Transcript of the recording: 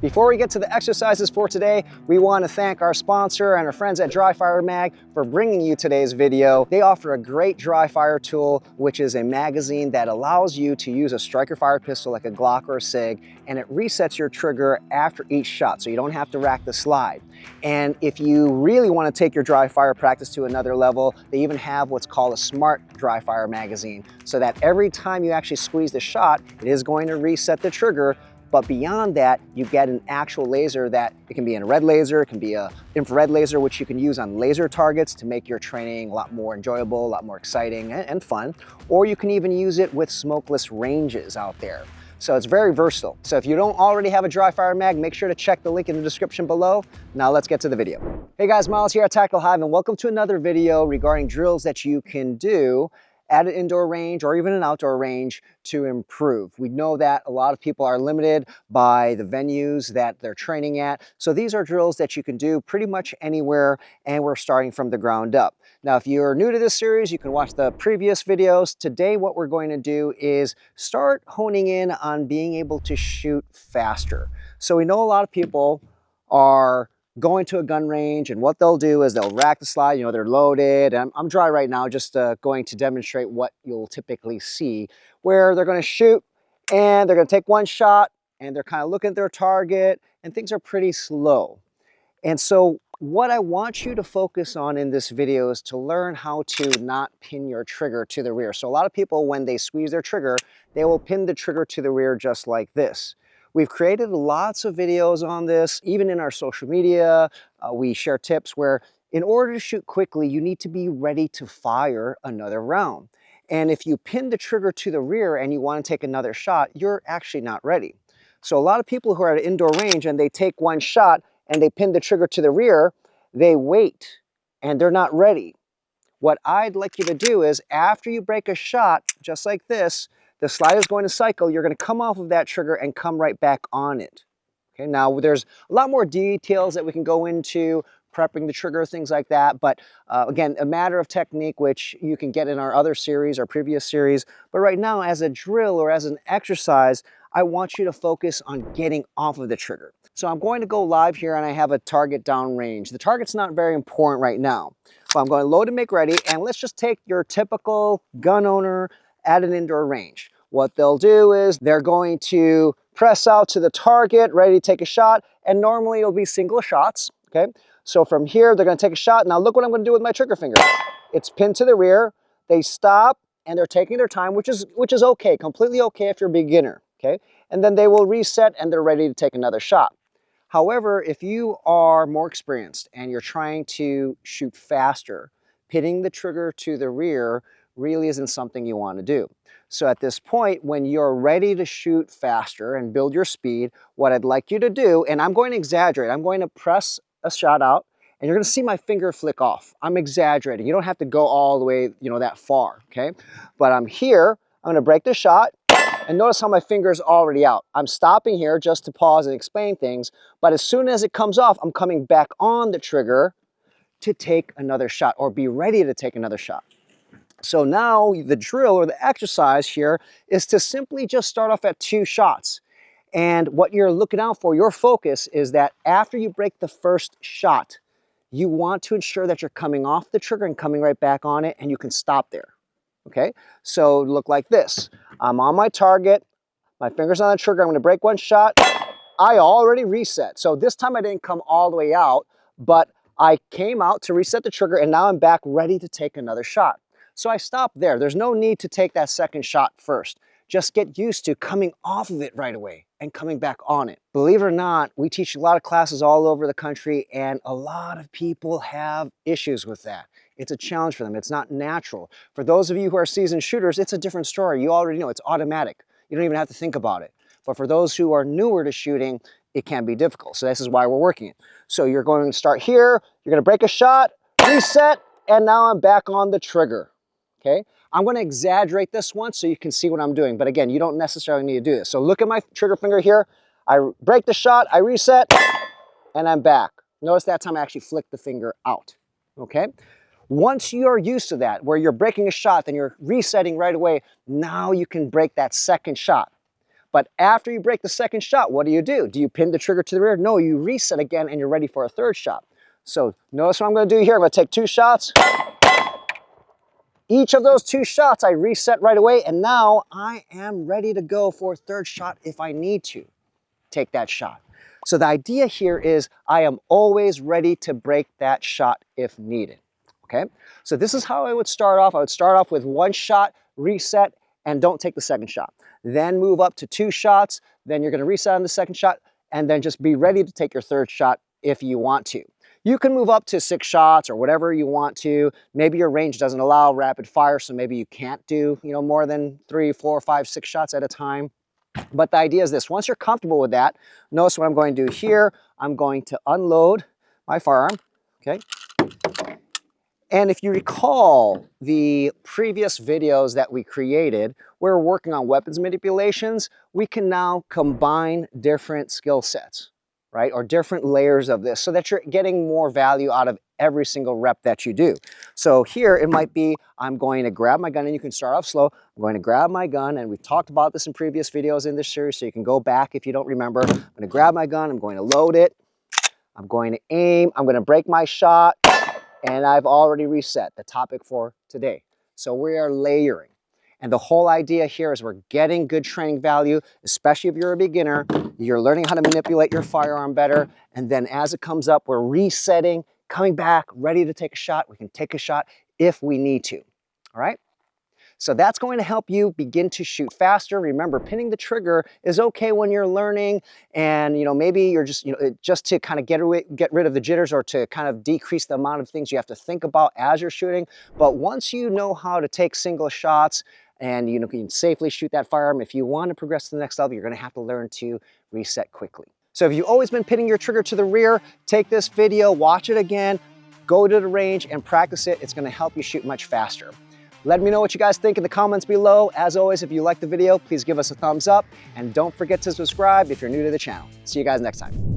Before we get to the exercises for today, we want to thank our sponsor and our friends at DryFireMag for bringing you today's video. They offer a great dry fire tool, which is a magazine that allows you to use a striker fire pistol like a Glock or a SIG, and it resets your trigger after each shot, so you don't have to rack the slide. And if you really want to take your dry fire practice to another level, they even have what's called a smart dry fire magazine, so that every time you actually squeeze the shot, it is going to reset the trigger. But beyond that, you get an actual laser that it can be a red laser, it can be an infrared laser, which you can use on laser targets to make your training a lot more enjoyable, a lot more exciting and fun. Or you can even use it with smokeless ranges out there. So it's very versatile. So if you don't already have a DryFireMag, make sure to check the link in the description below. Now let's get to the video. Hey guys, Myles here at Tactical Hyve, and welcome to another video regarding drills that you can do at an indoor range or even an outdoor range to improve. We know that a lot of people are limited by the venues that they're training at. So these are drills that you can do pretty much anywhere, and we're starting from the ground up. Now, if you're new to this series, you can watch the previous videos. Today, what we're going to do is start honing in on being able to shoot faster. So we know a lot of people are going to a gun range, and what they'll do is they'll rack the slide, you know, they're loaded. I'm dry right now, just going to demonstrate what you'll typically see, where they're going to shoot and they're going to take one shot and they're kind of looking at their target and things are pretty slow. And so what I want you to focus on in this video is to learn how to not pin your trigger to the rear. So a lot of people, when they squeeze their trigger, they will pin the trigger to the rear just like this. We've created lots of videos on this, even in our social media. We share tips where in order to shoot quickly, you need to be ready to fire another round. And if you pin the trigger to the rear and you want to take another shot, you're actually not ready. So a lot of people who are at an indoor range and they take one shot and they pin the trigger to the rear, they wait and they're not ready. What I'd like you to do is after you break a shot, just like this, the slide is going to cycle. You're going to come off of that trigger and come right back on it. Okay, now there's a lot more details that we can go into, prepping the trigger, things like that. But again, a matter of technique, which you can get in our other series, our previous series. But right now, as a drill or as an exercise, I want you to focus on getting off of the trigger. So I'm going to go live here and I have a target downrange. The target's not very important right now. So I'm going to load and make ready. And let's just take your typical gun owner at an indoor range. What they'll do is they're going to press out to the target, ready to take a shot, and normally it'll be single shots, okay? So from here, they're gonna take a shot. Now look what I'm gonna do with my trigger finger. It's pinned to the rear, they stop, and they're taking their time, which is okay, completely okay if you're a beginner, okay? And then they will reset and they're ready to take another shot. However, if you are more experienced and you're trying to shoot faster, pinning the trigger to the rear really isn't something you want to do. So at this point, when you're ready to shoot faster and build your speed, what I'd like you to do, and I'm going to exaggerate, I'm going to press a shot out and you're going to see my finger flick off. I'm exaggerating. You don't have to go all the way, you know, that far, okay? But I'm here, I'm going to break the shot, and notice how my finger's already out. I'm stopping here just to pause and explain things, but as soon as it comes off, I'm coming back on the trigger to take another shot or be ready to take another shot. So now the drill or the exercise here is to simply just start off at 2 shots. And what you're looking out for, your focus is that after you break the first shot, you want to ensure that you're coming off the trigger and coming right back on it, and you can stop there. Okay, so look like this. I'm on my target, my finger's on the trigger, I'm gonna break one shot. I already reset. So this time I didn't come all the way out, but I came out to reset the trigger and now I'm back ready to take another shot. So I stopped there. There's no need to take that second shot first. Just get used to coming off of it right away and coming back on it. Believe it or not, we teach a lot of classes all over the country and a lot of people have issues with that. It's a challenge for them. It's not natural. For those of you who are seasoned shooters, it's a different story. You already know it's automatic. You don't even have to think about it. But for those who are newer to shooting, it can be difficult. So this is why we're working it. So you're going to start here, you're going to break a shot, reset, and now I'm back on the trigger. Okay, I'm going to exaggerate this one so you can see what I'm doing. But again, you don't necessarily need to do this. So look at my trigger finger here. I break the shot, I reset, and I'm back. Notice that time I actually flick the finger out. Okay, once you're used to that, where you're breaking a shot, then you're resetting right away, now you can break that second shot. But after you break the second shot, what do? Do you pin the trigger to the rear? No, you reset again and you're ready for a third shot. So notice what I'm gonna do here. I'm gonna take 2 shots. Each of those 2 shots, I reset right away, and now I am ready to go for a third shot if I need to take that shot. So the idea here is I am always ready to break that shot if needed, okay? So this is how I would start off. I would start off with 1 shot, reset, and don't take the second shot. Then move up to 2 shots, then you're gonna reset on the second shot, and then just be ready to take your third shot if you want to. You can move up to 6 shots or whatever you want to. Maybe your range doesn't allow rapid fire, so maybe you can't do, more than 3, 4, 5, 6 shots at a time. But the idea is this: once you're comfortable with that, notice what I'm going to do here. I'm going to unload my firearm, okay? And if you recall the previous videos that we created, where we're working on weapons manipulations, we can now combine different skill sets, right? Or different layers of this so that you're getting more value out of every single rep that you do. So here it might be, I'm going to grab my gun, and you can start off slow. I'm going to grab my gun, and we've talked about this in previous videos in this series, so you can go back if you don't remember. I'm going to grab my gun, I'm going to load it, I'm going to aim, I'm going to break my shot, and I've already reset the topic for today. So we are layering. And the whole idea here is we're getting good training value, especially if you're a beginner. You're learning how to manipulate your firearm better. And then as it comes up, we're resetting, coming back, ready to take a shot. We can take a shot if we need to, all right? So that's going to help you begin to shoot faster. Remember, pinning the trigger is okay when you're learning, and maybe you're just to kind of get rid of the jitters, or to kind of decrease the amount of things you have to think about as you're shooting. But once you know how to take single shots and you can safely shoot that firearm, if you want to progress to the next level, you're going to have to learn to reset quickly. So if you've always been pinning your trigger to the rear, take this video, watch it again, go to the range and practice it. It's going to help you shoot much faster. Let me know what you guys think in the comments below. As always, if you like the video, please give us a thumbs up, and don't forget to subscribe if you're new to the channel. See you guys next time.